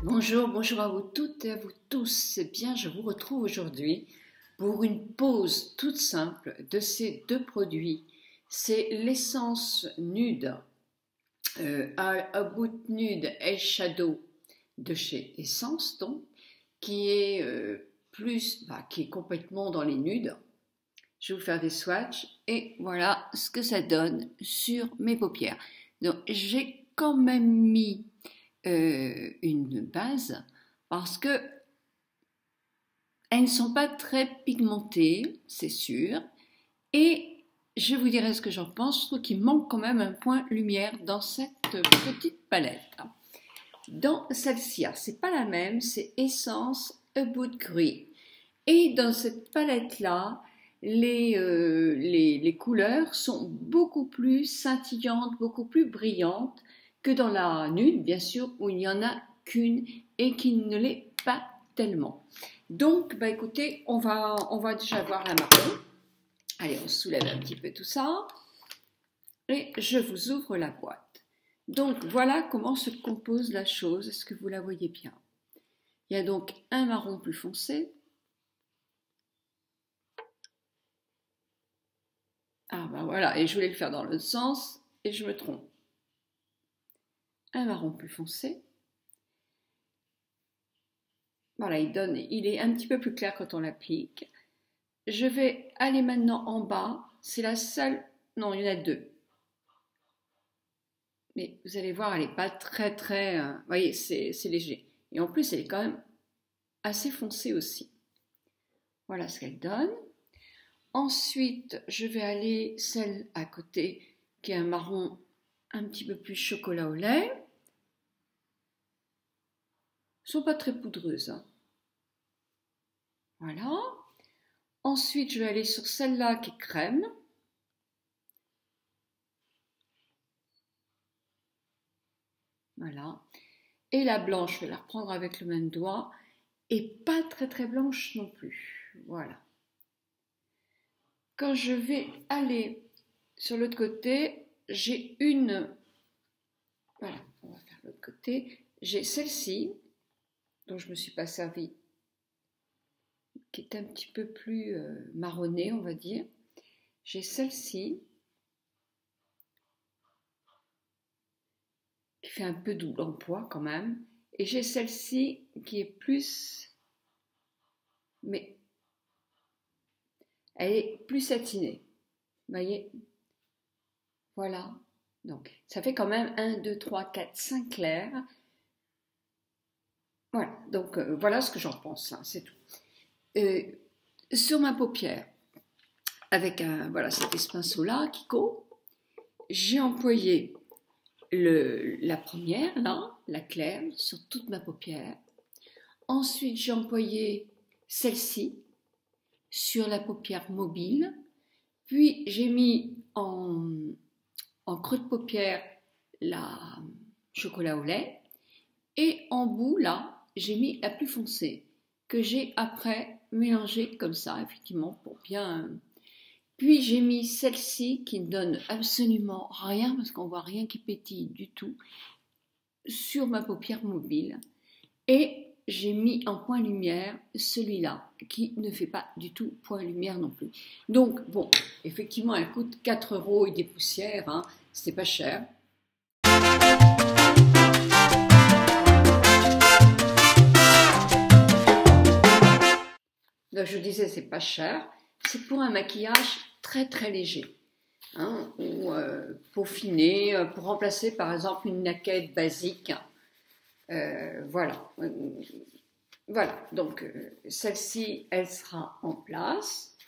Bonjour, bonjour à vous toutes et à vous tous. Eh bien, je vous retrouve aujourd'hui pour une pause toute simple de ces deux produits. C'est l'essence nude, About Nude Eyeshadow de chez Essence, donc, qui est qui est complètement dans les nudes. Je vais vous faire des swatchs et voilà ce que ça donne sur mes paupières. Donc, j'ai quand même mis une base parce que elles ne sont pas très pigmentées, c'est sûr, et je vous dirai ce que j'en pense. Je trouve qu'il manque quand même un point lumière dans cette petite palette. Dans celle-ci, c'est pas la même, c'est Essence About Gris, et dans cette palette là les couleurs sont beaucoup plus scintillantes, beaucoup plus brillantes que dans la nude, bien sûr, où il n'y en a qu'une et qui ne l'est pas tellement. Donc, écoutez, on va déjà voir la marron. Allez, on soulève un petit peu tout ça. Et je vous ouvre la boîte. Donc, voilà comment se compose la chose. Est-ce que vous la voyez bien? Il y a donc un marron plus foncé. Ah, voilà, et je voulais le faire dans l'autre sens, et je me trompe. Un marron plus foncé. Voilà, il est un petit peu plus clair quand on l'applique. Je vais aller maintenant en bas. C'est la seule... Non, il y en a deux. Mais vous allez voir, elle n'est pas très... Vous voyez, c'est léger. Et en plus, elle est quand même assez foncée aussi. Voilà ce qu'elle donne. Ensuite, je vais aller celle à côté, qui est un marron un petit peu plus chocolat au lait. Elles ne sont pas très poudreuses. Hein. Voilà. Ensuite, je vais aller sur celle-là qui est crème. Voilà. Et la blanche, je vais la reprendre avec le même doigt. Et pas très blanche non plus. Voilà. Quand je vais aller sur l'autre côté, j'ai une... Voilà, on va faire l'autre côté. J'ai celle-ci, dont je ne me suis pas servie, qui est un petit peu plus marronnée, on va dire. J'ai celle-ci, qui fait un peu double emploi quand même. Et j'ai celle-ci qui est plus... Mais elle est plus satinée. Vous voyez? Voilà. Donc, ça fait quand même 1, 2, 3, 4, 5 clairs. Voilà. Donc, voilà ce que j'en pense. Hein, c'est tout. Sur ma paupière, avec voilà, cet pinceau-là, Kiko, j'ai employé la première, là, la claire, sur toute ma paupière. Ensuite, j'ai employé celle-ci sur la paupière mobile. Puis, j'ai mis en creux de paupière la chocolat au lait. Et en bout, là, j'ai mis la plus foncée, que j'ai après mélangée comme ça, effectivement, pour bien... Puis j'ai mis celle-ci qui ne donne absolument rien, parce qu'on voit rien qui pétille du tout, sur ma paupière mobile. Et j'ai mis en point lumière celui-là, qui ne fait pas du tout point lumière non plus. Donc, bon, effectivement, elle coûte 4 € et des poussières, hein, c'est pas cher. Donc, je disais, c'est pas cher. C'est pour un maquillage très léger. Hein, ou peaufiner, pour remplacer par exemple une naquette basique. Voilà. Voilà. Donc, celle-ci, elle sera en place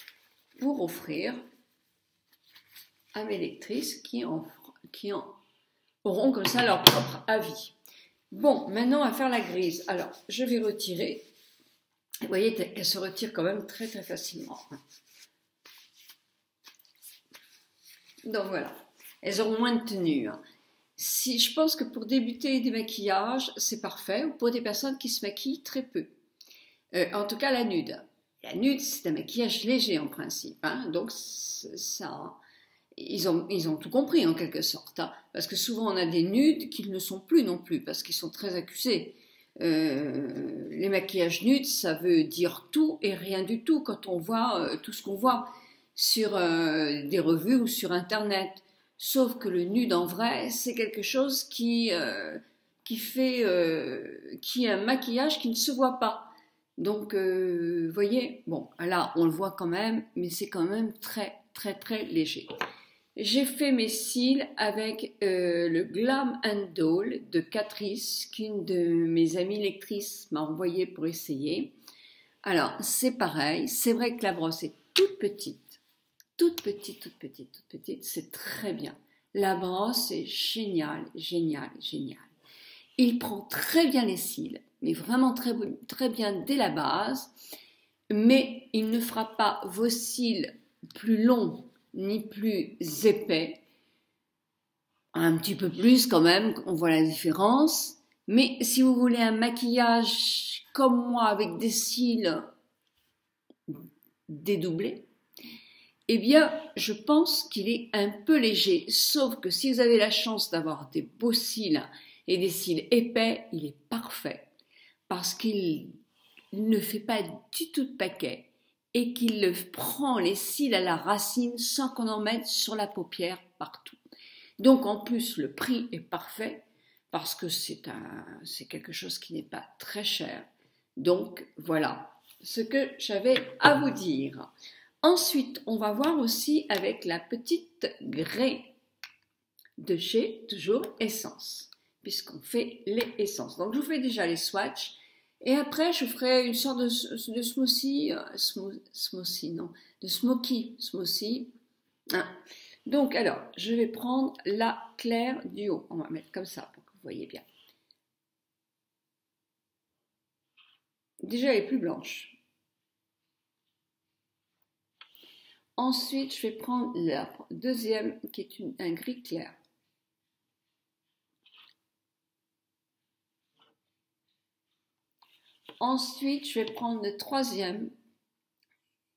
pour offrir à mes lectrices qui auront comme ça leur propre avis. Bon, maintenant, on va faire la grise. Alors, je vais retirer. Vous voyez qu'elle se retire quand même très facilement. Donc voilà, elles auront moins de tenue. Si, je pense que pour débuter des maquillages, c'est parfait, ou pour des personnes qui se maquillent très peu. En tout cas, la nude. La nude, c'est un maquillage léger en principe, hein, donc ça ils ont tout compris en quelque sorte, hein, parce que souvent on a des nudes qui ne le sont plus non plus, parce qu'ils sont très accusés. Les maquillages nudes, ça veut dire tout et rien du tout quand on voit tout ce qu'on voit sur des revues ou sur Internet. Sauf que le nude en vrai, c'est quelque chose qui est un maquillage qui ne se voit pas. Donc, vous voyez, bon, là, on le voit quand même, mais c'est quand même très, très, très léger. J'ai fait mes cils avec le Glam Doll de Catrice, qu'une de mes amies lectrices m'a envoyé pour essayer. Alors, c'est pareil, c'est vrai que la brosse est toute petite, toute petite, toute petite, toute petite, c'est très bien. La brosse est géniale, géniale, géniale. Il prend très bien les cils, mais vraiment très, très bien dès la base, mais il ne fera pas vos cils plus longs ni plus épais, un petit peu plus quand même, on voit la différence, mais si vous voulez un maquillage comme moi avec des cils dédoublés, eh bien je pense qu'il est un peu léger, sauf que si vous avez la chance d'avoir des beaux cils et des cils épais, il est parfait, parce qu'il ne fait pas du tout de paquet, et qu'il prend les cils à la racine sans qu'on en mette sur la paupière partout. Donc en plus le prix est parfait parce que c'est quelque chose qui n'est pas très cher. Donc voilà ce que j'avais à vous dire. Ensuite on va voir aussi avec la petite Grey de chez toujours Essence, puisqu'on fait les essences. Donc je vous fais déjà les swatchs. Et après, je ferai une sorte de smoothie, de smoky smoothie. Hein. Donc, alors, je vais prendre la claire du haut. On va mettre comme ça pour que vous voyez bien. Déjà, elle est plus blanche. Ensuite, je vais prendre la deuxième qui est un gris clair. Ensuite, je vais prendre le troisième,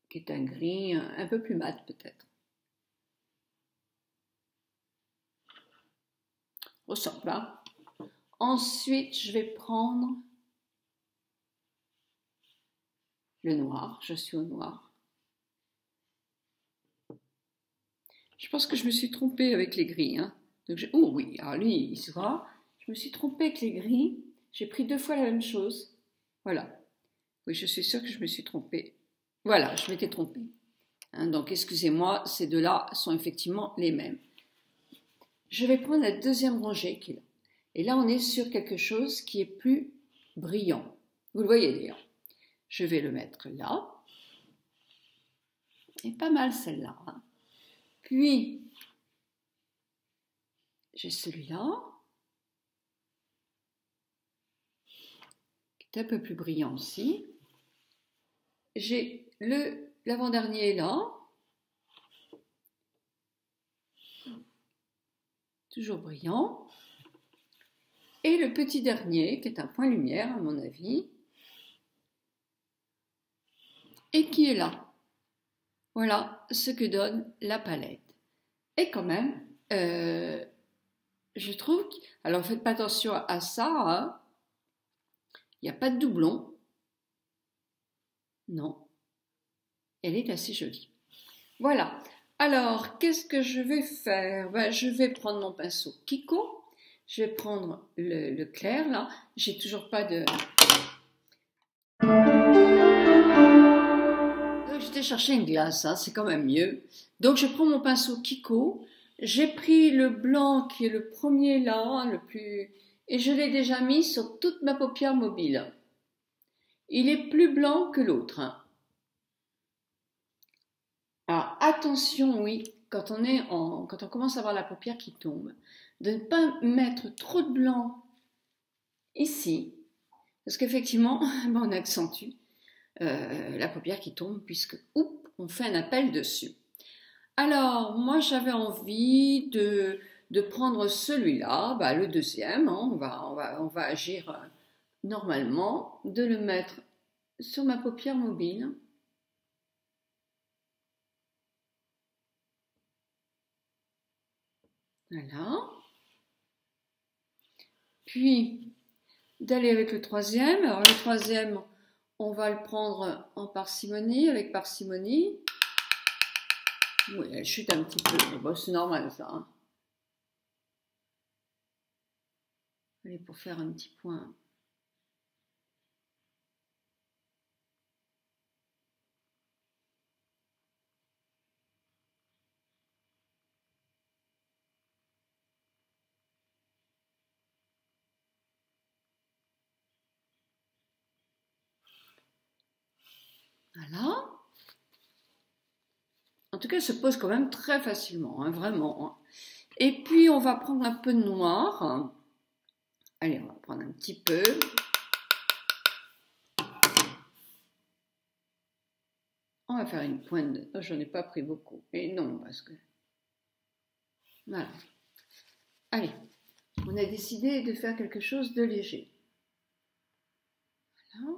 qui est un gris un peu plus mat peut-être. Ressemble là. Ensuite, je vais prendre le noir. Je suis au noir. Je pense que je me suis trompée avec les gris. Hein. Donc oh oui, alors lui, il se voit. Je me suis trompée avec les gris. J'ai pris 2 fois la même chose. Voilà. Oui, je suis sûre que je me suis trompée. Voilà, je m'étais trompée. Hein, donc, excusez-moi, ces deux-là sont effectivement les mêmes. Je vais prendre la deuxième rangée qui est là. Et là, on est sur quelque chose qui est plus brillant. Vous le voyez d'ailleurs. Je vais le mettre là. Et pas mal celle-là. Hein. Puis, j'ai celui-là. Qui est un peu plus brillant aussi. J'ai l'avant-dernier là. Toujours brillant. Et le petit dernier, qui est un point lumière à mon avis. Et qui est là. Voilà ce que donne la palette. Et quand même, je trouve... Alors faites pas attention à ça. Hein. Il n'y a pas de doublon. Non. Elle est assez jolie. Voilà. Alors, qu'est-ce que je vais faire? Ben, je vais prendre mon pinceau Kiko. Je vais prendre le clair, là. J'ai toujours pas de... J'étais chercher une glace, hein, c'est quand même mieux. Donc, je prends mon pinceau Kiko. J'ai pris le blanc qui est le premier là, le plus... Et je l'ai déjà mis sur toute ma paupière mobile. Il est plus blanc que l'autre. Hein. Alors, attention, oui, quand on commence à avoir la paupière qui tombe, de ne pas mettre trop de blanc ici, parce qu'effectivement, on accentue la paupière qui tombe, puisque, on fait un appel dessus. Alors, moi, j'avais envie de prendre celui-là, bah, le deuxième, hein, on va agir normalement, de le mettre sur ma paupière mobile. Voilà. Puis, d'aller avec le troisième. Alors, le troisième, on va le prendre en parcimonie, avec parcimonie. Oui, elle chute un petit peu. Bon, c'est normal, ça. Hein. Allez, pour faire un petit point. Voilà. En tout cas, elle se pose quand même très facilement, hein, vraiment. Hein. Et puis, on va prendre un peu de noir. Allez, on va prendre un petit peu. On va faire une pointe de... Oh, j'en ai pas pris beaucoup. Et non, parce que... Voilà. Allez, on a décidé de faire quelque chose de léger. Voilà.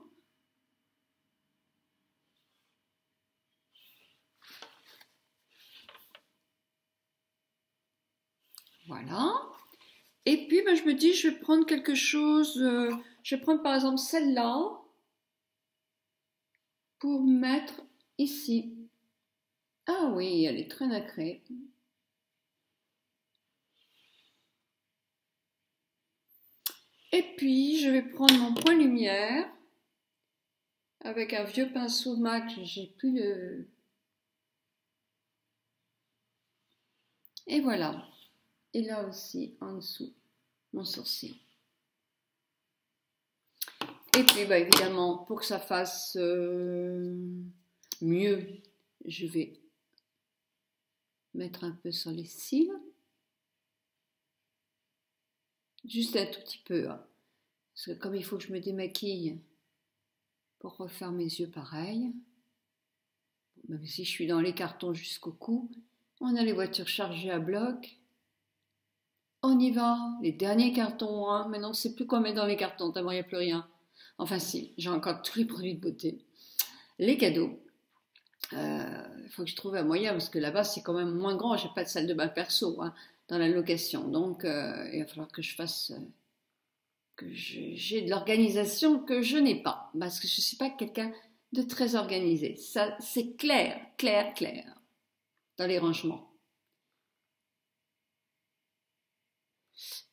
Voilà. Et puis, ben, je me dis, je vais prendre quelque chose... je vais prendre par exemple celle-là pour mettre ici. Ah oui, elle est très nacrée. Et puis, je vais prendre mon point lumière avec un vieux pinceau MAC, j'ai plus le... Et voilà. Et là aussi, en dessous, mon sourcil. Et puis, bah, évidemment, pour que ça fasse mieux, je vais mettre un peu sur les cils. Juste un tout petit peu. Hein. Parce que comme il faut que je me démaquille pour refaire mes yeux pareil, même si je suis dans les cartons jusqu'au cou, on a les voitures chargées à bloc. On y va, les derniers cartons. Hein. Maintenant, on ne sait plus quoi mettre dans les cartons, tellement il n'y a plus rien. Enfin si, j'ai encore tous les produits de beauté. Les cadeaux. Il faut que je trouve un moyen, parce que là-bas, c'est quand même moins grand. J'ai pas de salle de bain perso hein, dans la location. Donc, il va falloir que je fasse... que j'ai de l'organisation que je n'ai pas. Parce que je ne suis pas quelqu'un de très organisé. Ça, c'est clair, clair, clair. Dans les rangements.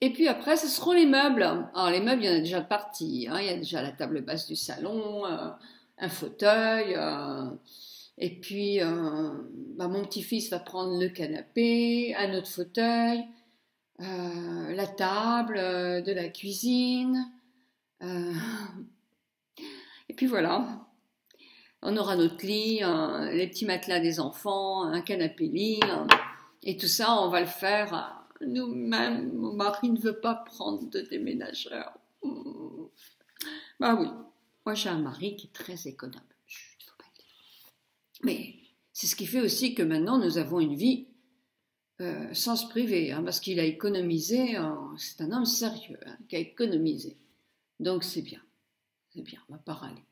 Et puis après, ce seront les meubles. Alors les meubles, il y en a déjà parti. Hein. Il y a déjà la table basse du salon, un fauteuil. Et puis, bah, mon petit-fils va prendre le canapé, un autre fauteuil, la table de la cuisine. Et puis voilà. On aura notre lit, les petits matelas des enfants, un canapé-lit. Et tout ça, on va le faire nous-mêmes. Mon mari ne veut pas prendre de déménageur. Bah oui, moi j'ai un mari qui est très économe. Faut pas le dire. Mais c'est ce qui fait aussi que maintenant nous avons une vie sans se priver, hein, parce qu'il a économisé. C'est un homme sérieux hein, qui a économisé. Donc c'est bien, on va pas râler.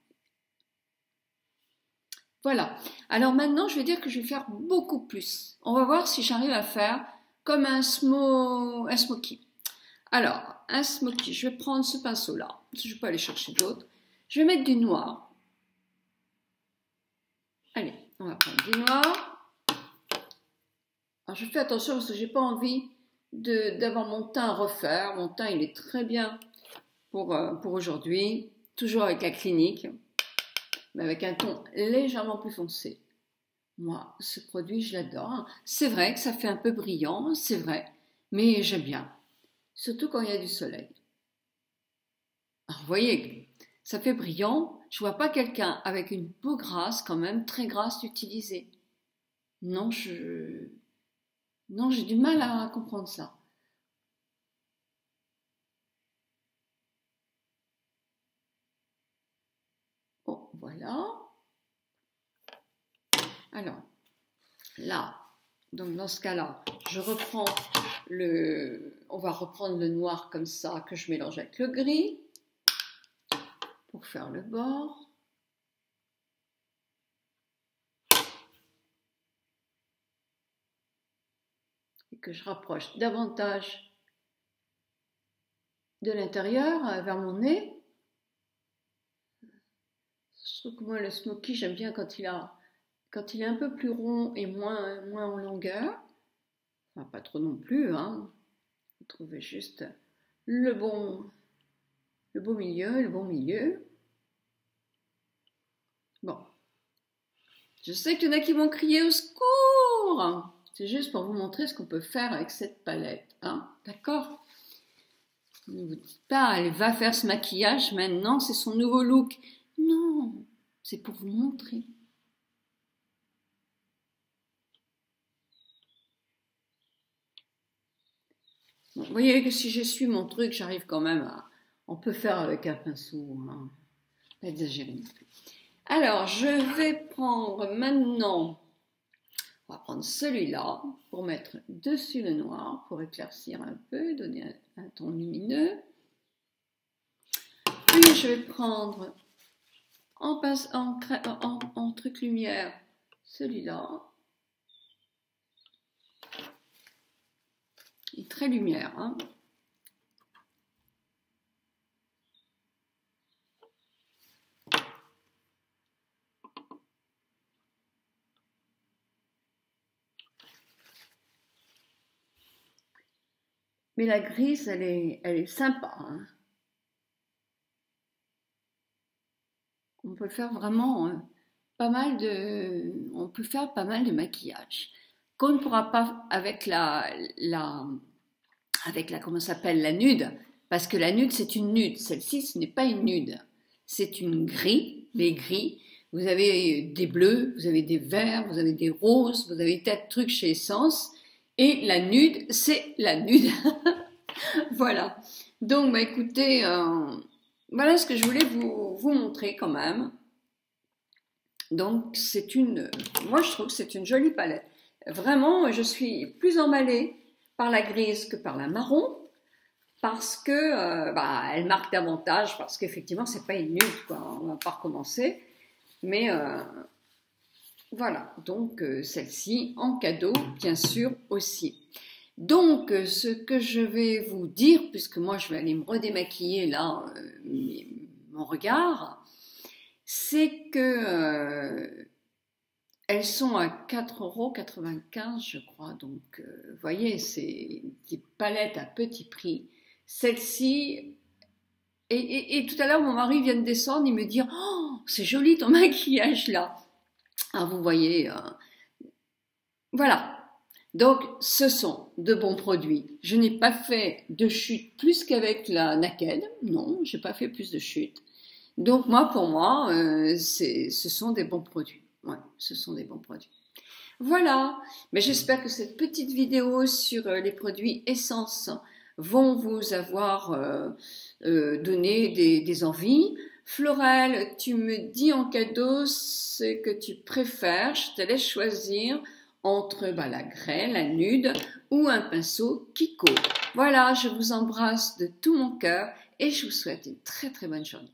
Voilà. Alors maintenant, je vais dire que je vais faire beaucoup plus. On va voir si j'arrive à faire comme un smoky. Alors, un smoky, je vais prendre ce pinceau-là. Je ne vais pas aller chercher d'autres. Je vais mettre du noir. Allez, on va prendre du noir. Alors, je fais attention parce que j'ai pas envie d'avoir mon teint à refaire. Mon teint, il est très bien pour aujourd'hui. Toujours avec la clinique, mais avec un ton légèrement plus foncé. Moi, ce produit, je l'adore. C'est vrai que ça fait un peu brillant, c'est vrai, mais j'aime bien. Surtout quand il y a du soleil. Alors, vous voyez, ça fait brillant. Je vois pas quelqu'un avec une peau grasse, quand même, très grasse, l'utiliser. Non, non, j'ai du mal à comprendre ça. Bon, voilà. Alors, là, donc dans ce cas-là, je reprends on va reprendre le noir comme ça, que je mélange avec le gris, pour faire le bord. et que je rapproche davantage de l'intérieur vers mon nez. Je trouve que moi le smoky, j'aime bien quand il est un peu plus rond et moins en longueur. Enfin, pas trop non plus, hein. Vous trouvez juste le bon milieu. Bon. Je sais qu'il y en a qui vont crier au secours. C'est juste pour vous montrer ce qu'on peut faire avec cette palette, hein. D'accord? Ne vous dites pas, elle va faire ce maquillage maintenant, c'est son nouveau look. Non, c'est pour vous montrer. Bon, vous voyez que si je suis mon truc, j'arrive quand même à... On peut faire avec un pinceau, hein. Pas exagérer. Alors, je vais prendre maintenant... On va prendre celui-là pour mettre dessus le noir, pour éclaircir un peu, donner un ton lumineux. Puis je vais prendre en truc lumière celui-là. Il est très lumière, hein. Mais la grise, elle est sympa, hein. On peut faire vraiment on peut faire pas mal de maquillage qu'on ne pourra pas avec comment ça s'appelle, la nude, parce que la nude c'est une nude. Celle-ci, ce n'est pas une nude, c'est une gris. Les gris, vous avez des bleus, vous avez des verts, vous avez des roses, vous avez des tas de trucs chez Essence. Et la nude, c'est la nude. Voilà. Donc, bah, écoutez, voilà ce que je voulais vous montrer quand même. Donc, moi je trouve que c'est une jolie palette. Vraiment, je suis plus emballée par la grise que par la marron, parce que elle marque davantage, parce qu'effectivement, c'est pas une nude, quoi. On va pas recommencer. Mais voilà, donc celle-ci en cadeau, bien sûr, aussi. Donc, ce que je vais vous dire, puisque moi je vais aller me redémaquiller là, mon regard, c'est que elles sont à 4,95 €, je crois. Donc, vous voyez, c'est des palettes à petit prix. Celle-ci, et tout à l'heure, mon mari vient de descendre, il me dit « Oh, c'est joli ton maquillage là !» Alors, vous voyez, voilà. Donc, ce sont de bons produits. Je n'ai pas fait de chute plus qu'avec la Naked. Non, j'ai pas fait plus de chute. Donc, pour moi, ce sont des bons produits. Ouais, ce sont des bons produits. Voilà. Mais j'espère que cette petite vidéo sur les produits Essence vont vous avoir donné des envies. Florel, tu me dis en cadeau ce que tu préfères. Je te laisse choisir entre la grêle, la nude ou un pinceau Kiko. Voilà, je vous embrasse de tout mon cœur et je vous souhaite une très très bonne journée.